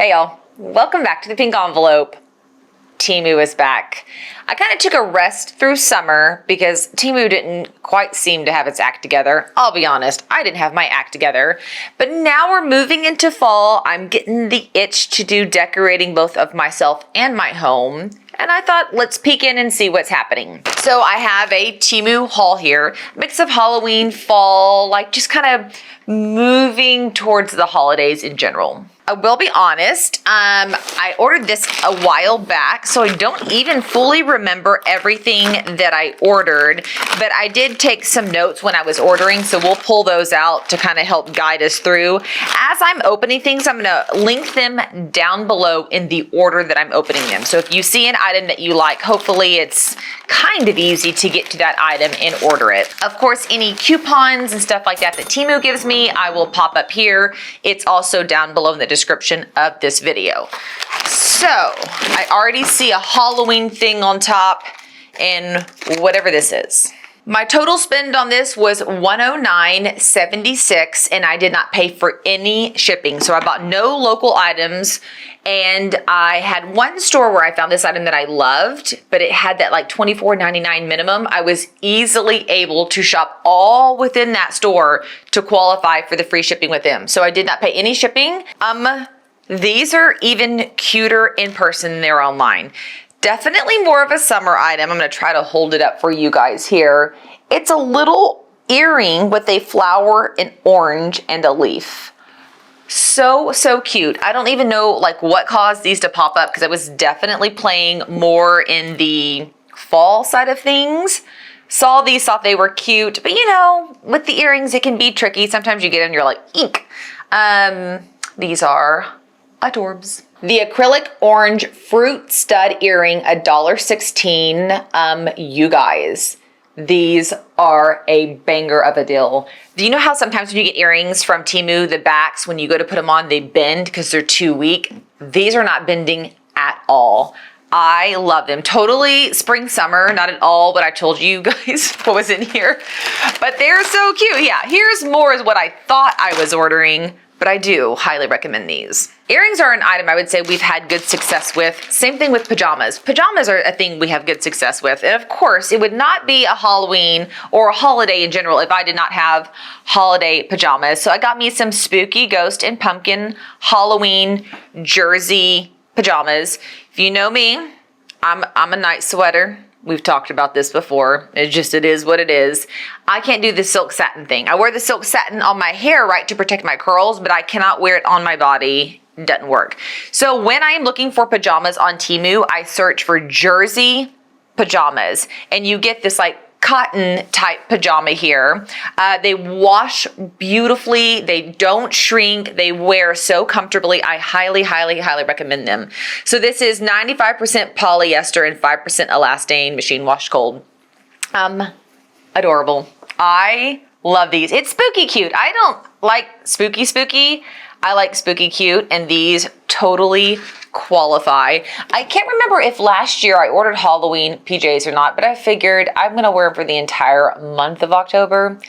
Hey y'all, welcome back to the pink envelope. Temu is back. I kind of took a rest through summer because Temu didn't quite seem to have its act together. I'll be honest, I didn't have my act together. But now we're moving into fall. I'm getting the itch to do decorating both of myself and my home. And I thought, let's peek in and see what's happening. So I have a Temu haul here, mix of Halloween, fall, like just kind of moving towards the holidays in general. I will be honest, I ordered this a while back, so I don't even fully remember everything that I ordered, but I did take some notes when I was ordering, so we'll pull those out to kind of help guide us through. As I'm opening things, I'm gonna link them down below in the order that I'm opening them. So if you see an item that you like, hopefully it's kind of easy to get to that item and order it. Of course, any coupons and stuff like that that Temu gives me, I will pop up here. It's also down below in the description of this video. So I already see a Halloween thing on top and whatever this is. My total spend on this was $109.76 and I did not pay for any shipping. So I bought no local items, and I had one store where I found this item that I loved, but it had that like $24.99 minimum. I was easily able to shop all within that store to qualify for the free shipping with them. So I did not pay any shipping. These are even cuter in person than they're online. Definitely more of a summer item. I'm gonna try to hold it up for you guys here. It's a little earring with a flower, an orange, and a leaf. So cute. I don't even know like what caused these to pop up because I was definitely playing more in the fall side of things. Saw these, thought they were cute, but you know, with the earrings, it can be tricky. Sometimes you get in, you're like, eek. These are adorbs. The acrylic orange fruit stud earring, $1.16. You guys, these are a banger of a deal. Do you know how sometimes when you get earrings from Temu, the backs, when you go to put them on, they bend because they're too weak? These are not bending at all. I love them. Totally spring, summer, not at all what I told you guys what was in here, but they're so cute. Yeah, here's more is what I thought I was ordering, but I do highly recommend these. Earrings are an item I would say we've had good success with. Same thing with pajamas. Pajamas are a thing we have good success with. And of course, it would not be a Halloween or a holiday in general if I did not have holiday pajamas. So I got me some spooky ghost and pumpkin Halloween jersey pajamas. If you know me, I'm a night sweater. We've talked about this before. It is what it is. I can't do the silk satin thing. I wear the silk satin on my hair, right, to protect my curls, but I cannot wear it on my body. It doesn't work. So when I am looking for pajamas on Temu, I search for jersey pajamas, and you get this like cotton type pajama here. They wash beautifully. They don't shrink. They wear so comfortably. I highly recommend them. So this is 95% polyester and 5% elastane, machine washed cold. Adorable. I love these. It's spooky cute. I don't like spooky. I like spooky cute, and these totally qualify. I can't remember if last year I ordered Halloween PJs or not, but I figured I'm gonna wear them for the entire month of October.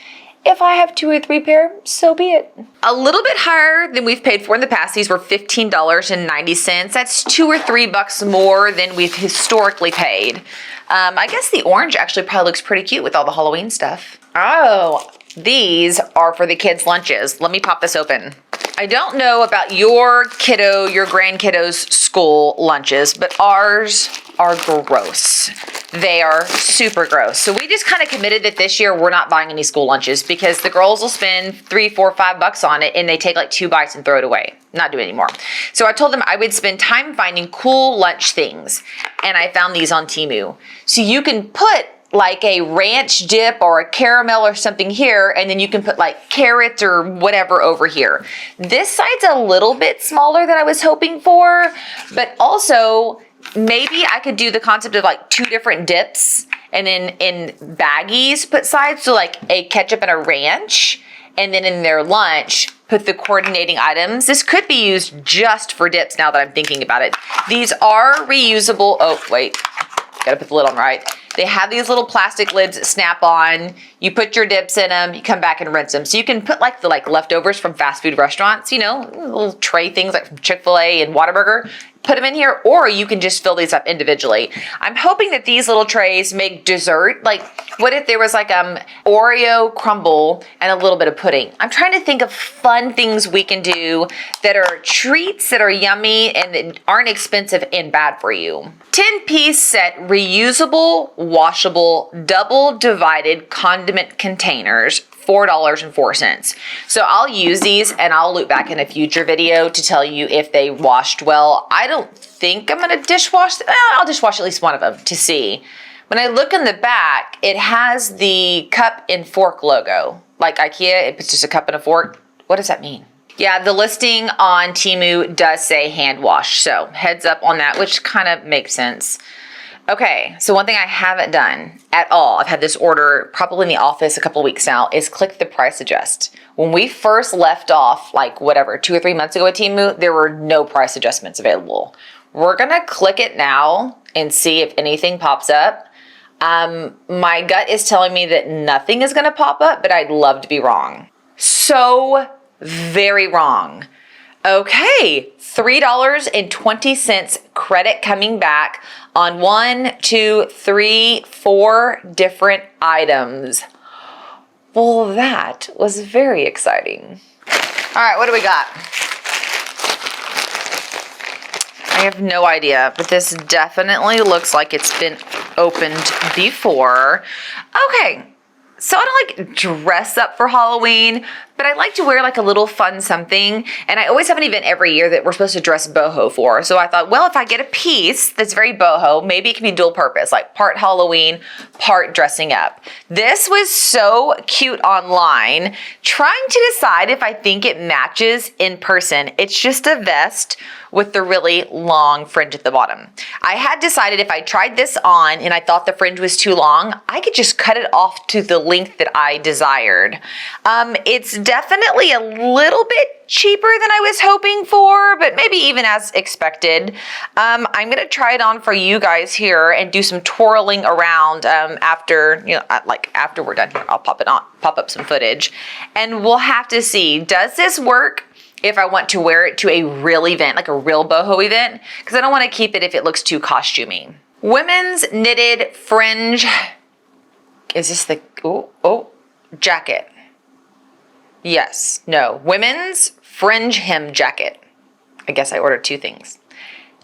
If I have 2 or 3 pair, so be it. A little bit higher than we've paid for in the past. These were $15.90. That's $2 or $3 more than we've historically paid. I guess the orange actually probably looks pretty cute with all the Halloween stuff. Oh, these are for the kids' lunches. Let me pop this open. I don't know about your kiddo, your grandkiddo's school lunches, but ours are gross. They are super gross. So we just kind of committed that this year we're not buying any school lunches because the girls will spend $3, $4, $5 on it and they take like 2 bites and throw it away. Not do it anymore. So I told them I would spend time finding cool lunch things, and I found these on Temu. So you can put like a ranch dip or a caramel or something here, and then you can put like carrots or whatever over here. This side's a little bit smaller than I was hoping for, but also maybe I could do the concept of like 2 different dips and then in baggies put sides, so like a ketchup and a ranch, and then in their lunch put the coordinating items. This could be used just for dips now that I'm thinking about it. These are reusable. Oh wait, gotta put the lid on right. They have these little plastic lids that snap on. You put your dips in them, you come back and rinse them. So you can put like the leftovers from fast food restaurants, you know, little tray things like from Chick-fil-A and Whataburger. Put them in here, or you can just fill these up individually. I'm hoping that these little trays make dessert. Like, what if there was like Oreo crumble and a little bit of pudding? I'm trying to think of fun things we can do that are treats that are yummy and that aren't expensive and bad for you. 10-piece set reusable, washable, double divided condiment containers. $4.04. So I'll use these and I'll loop back in a future video to tell you if they washed well. I don't think I'm gonna dishwash them. I'll dishwash at least one of them to see. When I look in the back, it has the cup and fork logo. Like IKEA, it's just a cup and a fork. What does that mean? Yeah, the listing on Temu does say hand wash. So heads up on that, which kind of makes sense. Okay, so one thing I haven't done at all, I've had this order probably in the office a couple of weeks now, is click the price adjust. When we first left off, like whatever, 2 or 3 months ago at Temu, there were no price adjustments available. We're gonna click it now and see if anything pops up. My gut is telling me that nothing is gonna pop up, but I'd love to be wrong. So very wrong. Okay, $3.20 credit coming back on 1, 2, 3, 4 different items. Well, that was very exciting. All right, what do we got? I have no idea, but this definitely looks like it's been opened before. Okay. So I don't like dress up for Halloween, but I like to wear like a little fun something. And I always have an event every year that we're supposed to dress boho for. So I thought, well, if I get a piece that's very boho, maybe it can be dual purpose, like part Halloween, part dressing up. This was so cute online. Trying to decide if I think it matches in person. It's just a vest with the really long fringe at the bottom. I had decided if I tried this on and I thought the fringe was too long, I could just cut it off to the length that I desired. It's definitely a little bit cheaper than I was hoping for, but maybe even as expected. I'm gonna try it on for you guys here and do some twirling around after, you know, after we're done here. I'll pop up some footage, and we'll have to see, does this work if I want to wear it to a real event, like a real boho event, because I don't want to keep it if it looks too costumey. Women's knitted fringe. Is this the, jacket? Yes, no, women's fringe hem jacket. I guess I ordered 2 things.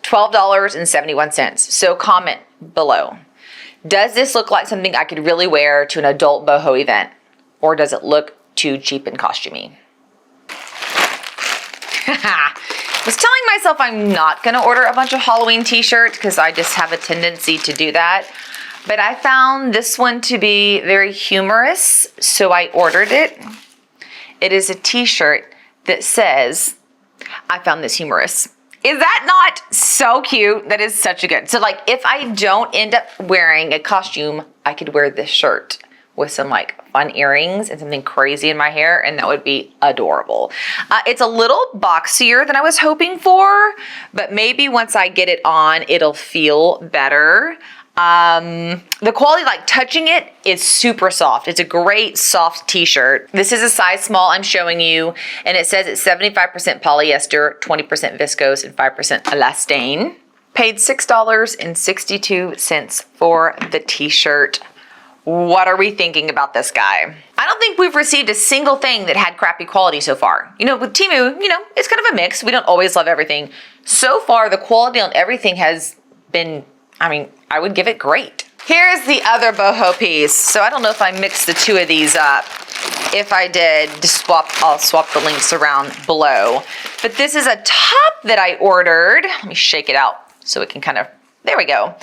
$12.71. So comment below. Does this look like something I could really wear to an adult boho event? Or does it look too cheap and costumey? I was telling myself I'm not gonna order a bunch of Halloween t-shirts because I just have a tendency to do that. But I found this one to be very humorous, so I ordered it. It is a t-shirt that says, I found this humorous. Is that not so cute? That is such a good. So like if I don't end up wearing a costume, I could wear this shirt with some like fun earrings and something crazy in my hair, and that would be adorable. It's a little boxier than I was hoping for, but maybe once I get it on, it'll feel better. The quality, like touching it, is super soft. It's a great soft t-shirt. This is a size small I'm showing you, and it says it's 75% polyester, 20% viscose, and 5% elastane. Paid $6.62 for the t-shirt. What are we thinking about this guy? I don't think we've received a single thing that had crappy quality so far. You know, with Temu, you know, it's kind of a mix. We don't always love everything. So far, the quality on everything has been, I mean, I would give it great. Here's the other boho piece. So I don't know if I mixed the 2 of these up. If I did, I'll swap the links around below. But this is a top that I ordered. Let me shake it out so it can kind of, there we go.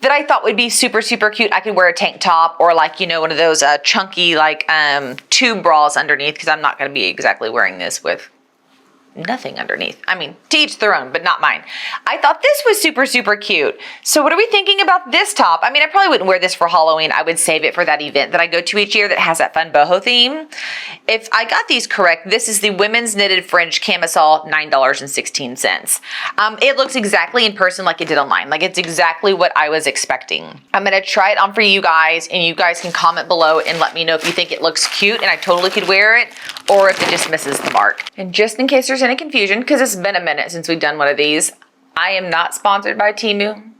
That I thought would be super, super cute. I could wear a tank top or like, you know, one of those chunky like tube bras underneath, because I'm not gonna be exactly wearing this with nothing underneath. I mean, to each their own, but not mine. I thought this was super, super cute. So what are we thinking about this top? I mean, I probably wouldn't wear this for Halloween. I would save it for that event that I go to each year that has that fun boho theme. If I got these correct, this is the women's knitted fringe camisole, $9.16. It looks exactly in person like it did online. Like it's exactly what I was expecting. I'm gonna try it on for you guys, and you guys can comment below and let me know if you think it looks cute and I totally could wear it, or if it just misses the mark. And just in case there's any confusion, because it's been a minute since we've done one of these, I am not sponsored by Temu.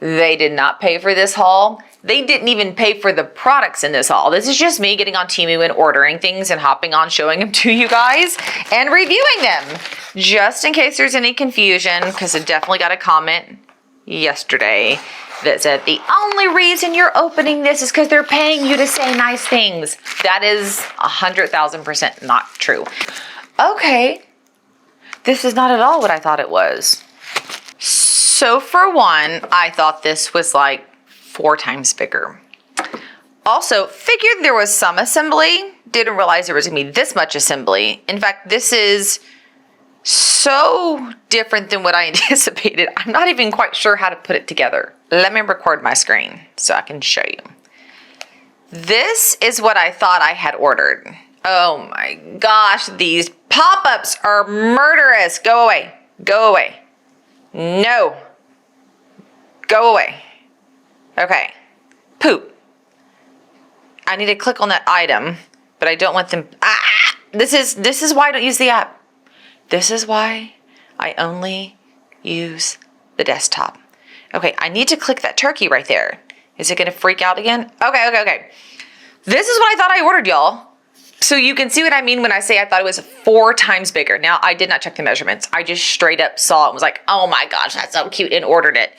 They did not pay for this haul. They didn't even pay for the products in this haul. This is just me getting on Temu and ordering things and hopping on, showing them to you guys and reviewing them. Just in case there's any confusion, because I definitely got a comment yesterday that said the only reason you're opening this is because they're paying you to say nice things. That is 100,000% not true. Okay, this is not at all what I thought it was. So for one, I thought this was like 4 times bigger. Also, figured there was some assembly. Didn't realize there was gonna be this much assembly. In fact, this is so different than what I anticipated. I'm not even quite sure how to put it together. Let me record my screen so I can show you. This is what I thought I had ordered. Oh my gosh, these pop-ups are murderous. Go away, go away. No, go away. Okay, poop. I need to click on that item, but I don't want them, this is why I don't use the app. This is why I only use the desktop. Okay, I need to click that turkey right there. Is it gonna freak out again? Okay. This is what I thought I ordered, y'all. So you can see what I mean when I say I thought it was 4 times bigger. Now, I did not check the measurements. I just straight up saw it and was like, oh my gosh, that's so cute, and ordered it.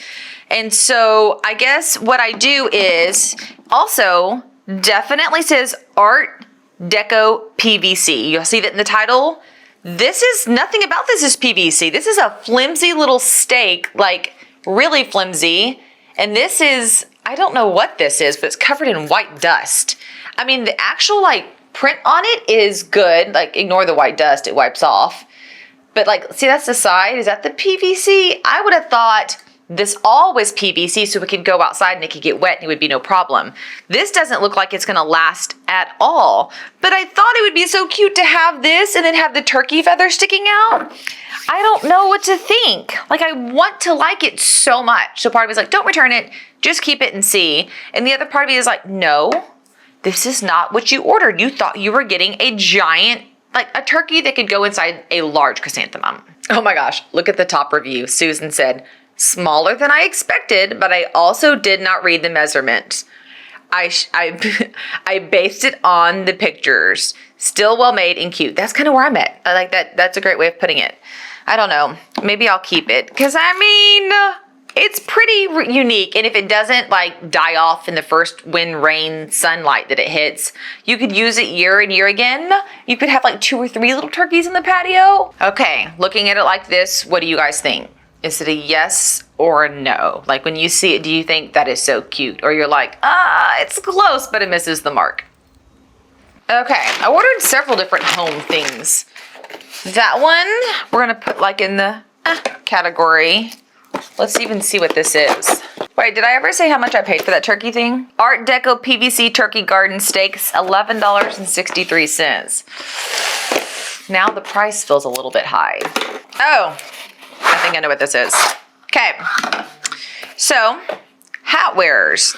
And so I guess what I do is also definitely says Art Deco PVC. You'll see that in the title. This is, nothing about this is PVC. This is a flimsy little stake, like really flimsy. And this is, I don't know what this is, but it's covered in white dust. I mean, the actual like print on it is good. Like ignore the white dust, it wipes off. But like, see, that's the side. Is that the PVC? I would have thought this all was PVC so it could go outside and it could get wet and it would be no problem. This doesn't look like it's gonna last at all, but I thought it would be so cute to have this and then have the turkey feather sticking out. I don't know what to think. Like I want to like it so much. So part of me is like, don't return it, just keep it and see. And the other part of me is like, no, this is not what you ordered. You thought you were getting a giant, like a turkey that could go inside a large chrysanthemum. Oh my gosh, look at the top review. Susan said, smaller than I expected, but I also did not read the measurements. I based it on the pictures. Still well made and cute. That's kind of where I'm at. I like that. That's a great way of putting it. I don't know. Maybe I'll keep it because I mean, it's pretty unique. And if it doesn't like die off in the first wind, rain, sunlight that it hits, you could use it year and year again. You could have like 2 or 3 little turkeys in the patio. Okay, looking at it like this, what do you guys think? Is it a yes or a no? Like when you see it, do you think that is so cute? Or you're like, it's close, but it misses the mark. Okay, I ordered several different home things. That one, we're gonna put like in the category. Let's even see what this is. Wait, did I ever say how much I paid for that turkey thing? Art Deco PVC Turkey Garden Steaks, $11.63. Now the price feels a little bit high. Oh. I think I know what this is. Okay, so hat wearers.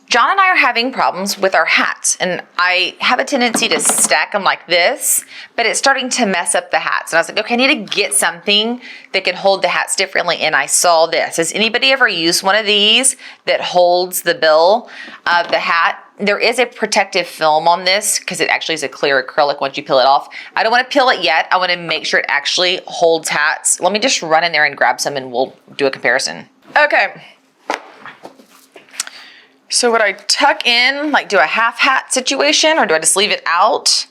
John and I are having problems with our hats, and I have a tendency to stack them like this, but it's starting to mess up the hats. And I was like, okay, I need to get something that can hold the hats differently, and I saw this. Has anybody ever used one of these that holds the bill of the hat? There is a protective film on this because it actually is a clear acrylic once you peel it off. I don't want to peel it yet. I want to make sure it actually holds hats. Let me just run in there and grab some and we'll do a comparison. Okay. So would I tuck in, like do a half hat situation, or do I just leave it out?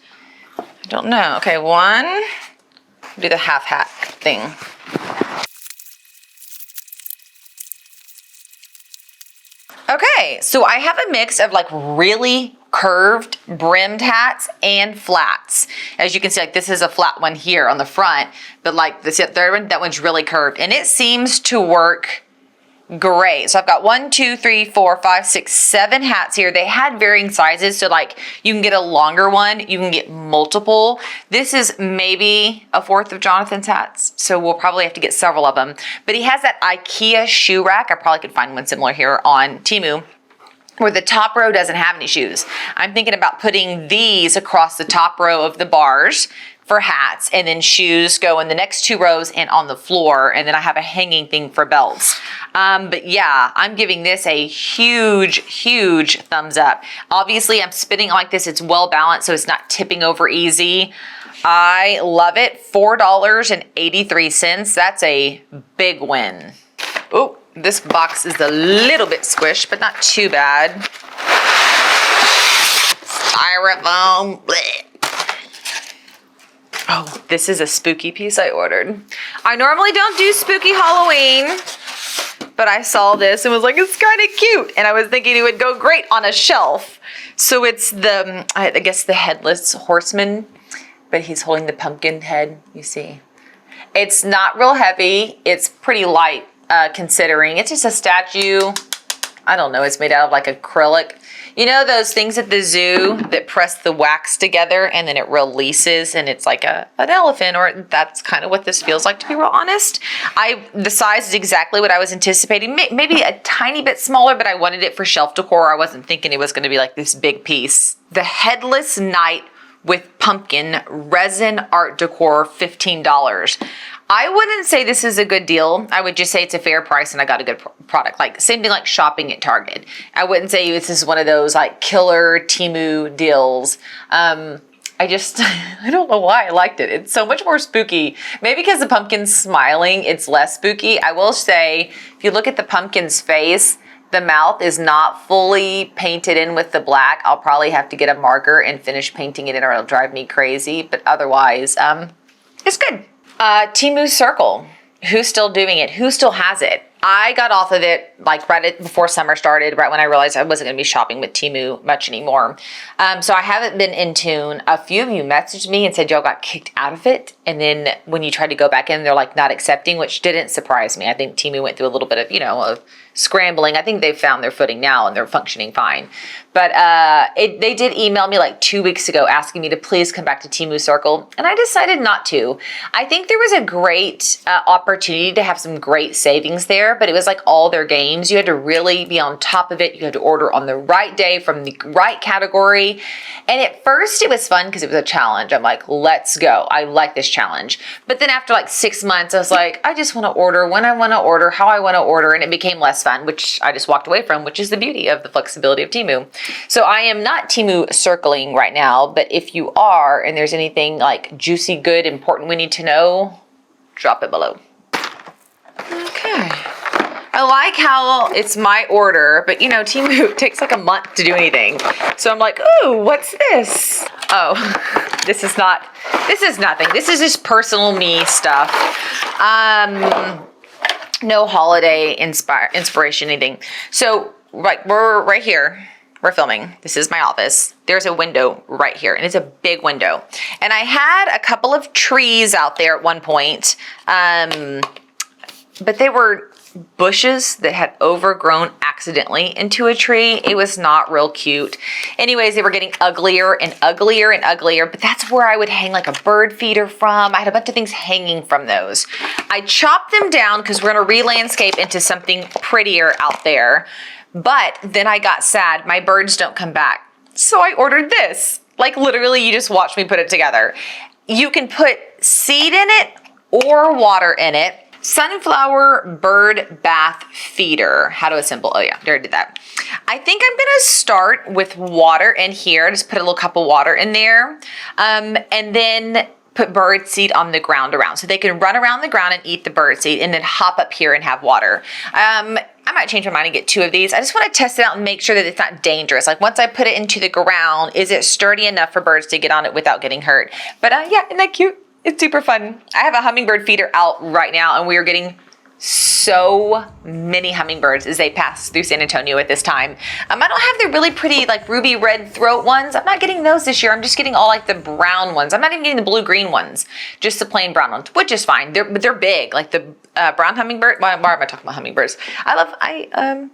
I don't know. Okay, one, do the half hat thing. Okay, so I have a mix of like really curved brimmed hats and flats. As you can see, like this is a flat one here on the front, but like this third one, that one's really curved, and it seems to work great. So I've got 1, 2, 3, 4, 5, 6, 7 hats here. They had varying sizes, so like you can get a longer one, you can get multiple. This is maybe a fourth of Jonathan's hats, so we'll probably have to get several of them. But he has that IKEA shoe rack. I probably could find one similar here on Temu, where the top row doesn't have any shoes. I'm thinking about putting these across the top row of the bars for hats, and then shoes go in the next 2 rows and on the floor, and then I have a hanging thing for belts. But yeah, I'm giving this a huge, huge thumbs up. Obviously, I'm spinning like this. It's well balanced, so it's not tipping over easy. I love it. $4.83. That's a big win. Oh, this box is a little bit squished, but not too bad. Styrofoam. Blech. Oh, this is a spooky piece I ordered. I normally don't do spooky Halloween, but I saw this and was like, it's kind of cute. And I was thinking it would go great on a shelf. So it's the, I guess the Headless Horseman, but he's holding the pumpkin head, you see. It's not real heavy. It's pretty light considering. It's just a statue. I don't know, it's made out of like acrylic. You know those things at the zoo that press the wax together and then it releases and it's like an elephant, or that's kind of what this feels like, to be real honest. The size is exactly what I was anticipating. Maybe a tiny bit smaller, but I wanted it for shelf decor. I wasn't thinking it was going to be like this big piece. The Headless Knight with pumpkin resin art decor, $15. I wouldn't say this is a good deal. I would just say it's a fair price and I got a good product. Like same thing like shopping at Target. I wouldn't say this is one of those like killer Temu deals. I don't know why I liked it. It's so much more spooky. Maybe because the pumpkin's smiling, it's less spooky. I will say, if you look at the pumpkin's face, the mouth is not fully painted in with the black. I'll probably have to get a marker and finish painting it in or it'll drive me crazy. But otherwise, it's good. Temu Circle. Who's still doing it? Who still has it? I got off of it like right before summer started, right when I realized I wasn't going to be shopping with Temu much anymore. So I haven't been in tune. A few of you messaged me and said y'all got kicked out of it. And then when you tried to go back in, they're like not accepting, which didn't surprise me. I think Temu went through a little bit of, of scrambling. I think they've found their footing now and they're functioning fine. But they did email me like 2 weeks ago asking me to please come back to Temu Circle. And I decided not to. I think there was a great opportunity to have some great savings there, but it was like all their games. You had to really be on top of it. You had to order on the right day from the right category. And at first it was fun because it was a challenge. I'm like, let's go. I like this challenge. But then after like 6 months, I was like, I just want to order when I want to order, how I want to order. And it became less fun, which I just walked away from, which is the beauty of the flexibility of Temu. So I am not Temu circling right now, but if you are, and there's anything like juicy, good, important we need to know, drop it below. Okay. I like how it's my order, but Temu takes like a month to do anything. So I'm like, ooh, what's this? Oh, this is nothing. This is just personal me stuff. No holiday inspiration, anything. So we're right here. We're filming. This is my office. There's a window right here, and it's a big window. And I had a couple of trees out there at one point, but they were bushes that had overgrown accidentally into a tree. It was not real cute. Anyways, they were getting uglier and uglier and uglier, but that's where I would hang like a bird feeder from. I had a bunch of things hanging from those. I chopped them down because we're going to re-landscape into something prettier out there. But then I got sad. My birds don't come back. So I ordered this. Like literally, you just watch me put it together. You can put seed in it or water in it. Sunflower bird bath feeder. How to assemble. Oh yeah, I already did that. I think I'm gonna start with water in here. Just put a little cup of water in there. And then put bird seed on the ground around. So they can run around the ground and eat the bird seed and then hop up here and have water. I might change my mind and get 2 of these. I just want to test it out and make sure that it's not dangerous. Like once I put it into the ground, is it sturdy enough for birds to get on it without getting hurt? But yeah, isn't that cute? It's super fun. I have a hummingbird feeder out right now and we are getting so many hummingbirds as they pass through San Antonio at this time. I don't have the really pretty like ruby red throat ones. I'm not getting those this year. I'm just getting all like the brown ones. I'm not even getting the blue green ones, just the plain brown ones, which is fine. They're big, like the brown hummingbird. Why am I talking about hummingbirds? I'm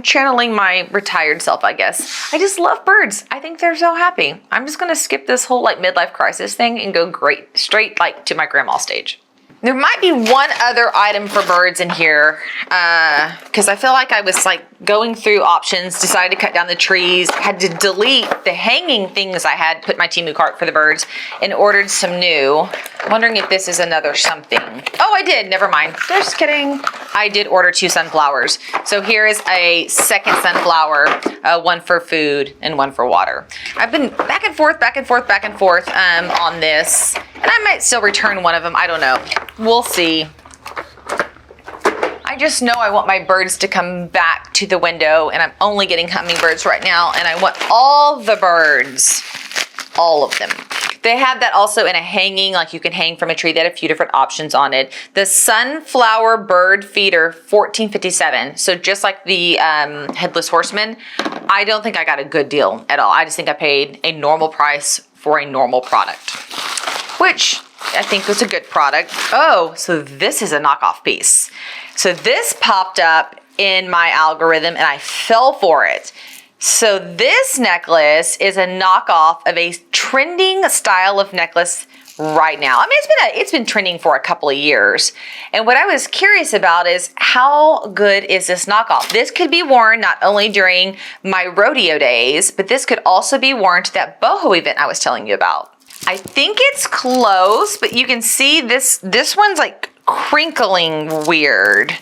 channeling my retired self, I guess. I just love birds. I think they're so happy. I'm just gonna skip this whole like midlife crisis thing and go straight like to my grandma stage. There might be one other item for birds in here, because I feel like I was like going through options, decided to cut down the trees, had to delete the hanging things I had put in my Temu cart for the birds, and ordered some new. Wondering if this is another something. Oh, I did. Never mind. Just kidding. I did order 2 sunflowers. So here is a second sunflower, one for food and one for water. I've been back and forth on this, and I might still return one of them. I don't know. We'll see. I just know I want my birds to come back to the window, and I'm only getting hummingbirds right now, and I want all the birds, all of them. They had that also in a hanging, like you can hang from a tree. They had a few different options on it. The sunflower bird feeder, $14.57. So just like the Headless Horseman, I don't think I got a good deal at all. I just think I paid a normal price for a normal product, which I think was a good product. Oh, so this is a knockoff piece. So this popped up in my algorithm and I fell for it. So this necklace is a knockoff of a trending style of necklace right now. I mean, it's been trending for a couple of years. And what I was curious about is how good is this knockoff? This could be worn not only during my rodeo days, but this could also be worn to that boho event I was telling you about. I think it's close, but you can see this one's like crinkling weird.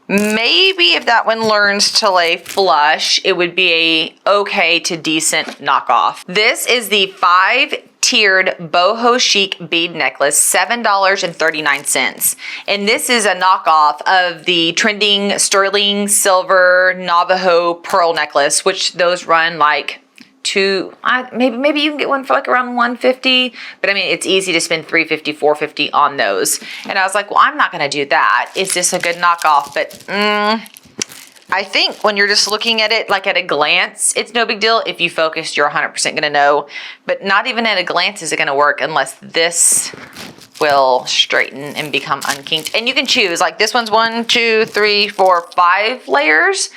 Maybe if that one learns to lay flush, it would be a okay to decent knockoff. This is the 5-tiered Boho-Chic Bead Necklace, $7.39. And this is a knockoff of the trending Sterling Silver Navajo Pearl Necklace, which those run like maybe you can get one for like around $150, but I mean, it's easy to spend $350, $450 on those. And I was like, well, I'm not going to do that. Is this a good knockoff? But I think when you're just looking at it, like at a glance, it's no big deal. If you focus, you're 100% going to know, but not even at a glance is it going to work unless this will straighten and become unkinked. And you can choose, like this one's 1, 2, 3, 4, 5 layers.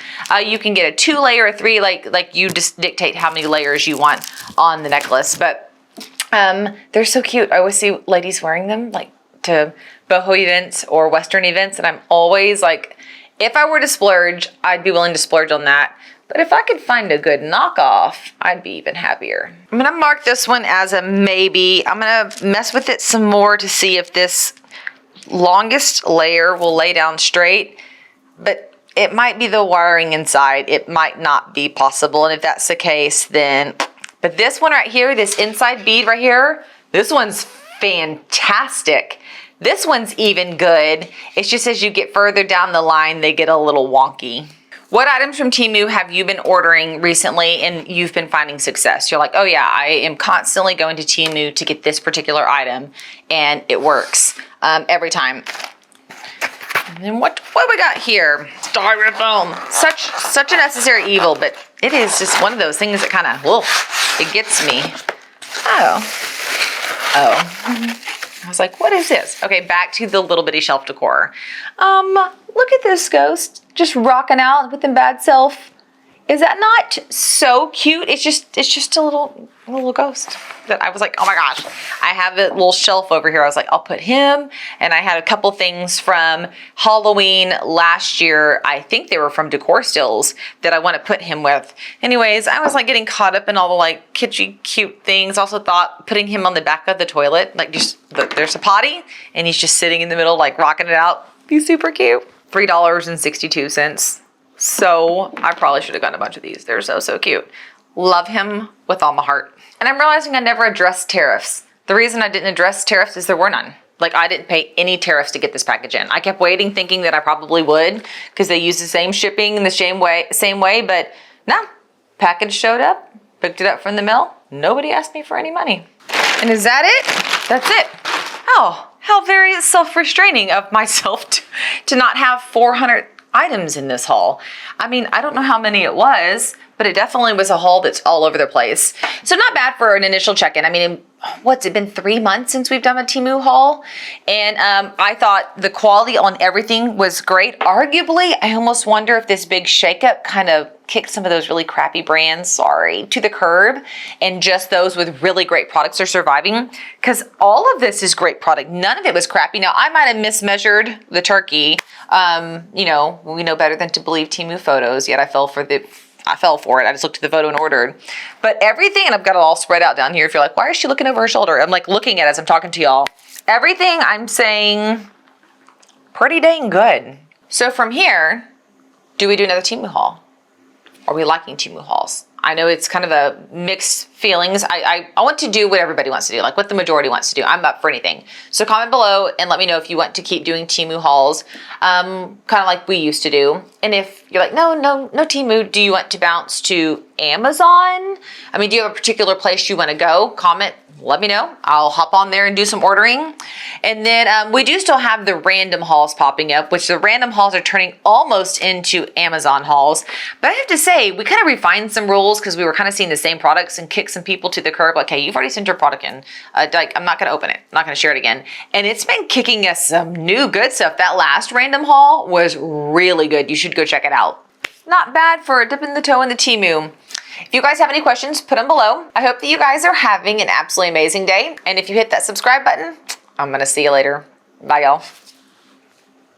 You can get a 2-layer, a 3, like you just dictate how many layers you want on the necklace. But they're so cute. I always see ladies wearing them like to boho events or Western events, and I'm always like, if I were to splurge, I'd be willing to splurge on that. But if I could find a good knockoff, I'd be even happier. I'm gonna mark this one as a maybe. I'm gonna mess with it some more to see if this longest layer will lay down straight, but it might be the wiring inside. It might not be possible, and if that's the case, then, but this one right here, this inside bead right here, this one's fantastic. This one's even good. It's just as you get further down the line, they get a little wonky. What items from Temu have you been ordering recently and you've been finding success? You're like, oh yeah, I am constantly going to Temu to get this particular item and it works every time. And then what we got here? Styrofoam. Such a necessary evil, but it is just one of those things that kind of, it gets me. Oh. I was like, what is this? Okay, back to the little bitty shelf decor. Look at this ghost just rocking out with the bad self. Is that not so cute? It's just a little ghost that I was like, oh my gosh. I have a little shelf over here. I was like, I'll put him. And I had a couple things from Halloween last year. I think they were from Decor stills that I want to put him with. Anyways, I was like getting caught up in all the like kitschy cute things. Also thought putting him on the back of the toilet, like just there's a potty and he's just sitting in the middle, like rocking it out. He's super cute. $3.62. So I probably should have gotten a bunch of these. They're so cute. Love him with all my heart. And I'm realizing I never addressed tariffs. The reason I didn't address tariffs is there were none. Like I didn't pay any tariffs to get this package in. I kept waiting thinking that I probably would because they use the same shipping in the same way, but no. Package showed up, picked it up from the mail. Nobody asked me for any money. And is that it? That's it. Oh, How very self-restraining of myself to not have 400 items in this haul. I mean, I don't know how many it was, but it definitely was a haul that's all over the place. So not bad for an initial check-in. I mean, what's it been 3 months since we've done a Temu haul? And I thought the quality on everything was great. Arguably, I almost wonder if this big shakeup kind of kicked some of those really crappy brands, to the curb, and just those with really great products are surviving, because all of this is great product. None of it was crappy. Now, I might have mismeasured the turkey. You know, we know better than to believe Temu photos, yet I fell for it. I just looked at the photo and ordered. But everything, and I've got it all spread out down here. If you're like, why is she looking over her shoulder? I'm like looking at it as I'm talking to y'all. Everything I'm saying, pretty dang good. So from here, do we do another Temu haul? Are we liking Temu hauls? I know it's kind of a mixed feelings. I want to do what everybody wants to do, like what the majority wants to do. I'm up for anything. So comment below and let me know if you want to keep doing Temu hauls, kind of like we used to do. And if you're like, no Temu, do you want to bounce to Amazon? I mean, do you have a particular place you want to go? Comment, let me know. I'll hop on there and do some ordering. And then we do still have the random hauls popping up, which the random hauls are turning almost into Amazon hauls. But I have to say, we kind of refined some rules because we were kind of seeing the same products and kicked some people to the curb. Like, hey, you've already sent your product in. Like, I'm not going to open it. I'm not going to share it again. And it's been kicking us some new good stuff. That last random haul was really good. You should go check it out. Not bad for dipping the toe in the Temu. If you guys have any questions, put them below. I hope that you guys are having an absolutely amazing day. And if you hit that subscribe button, I'm going to see you later. Bye, y'all.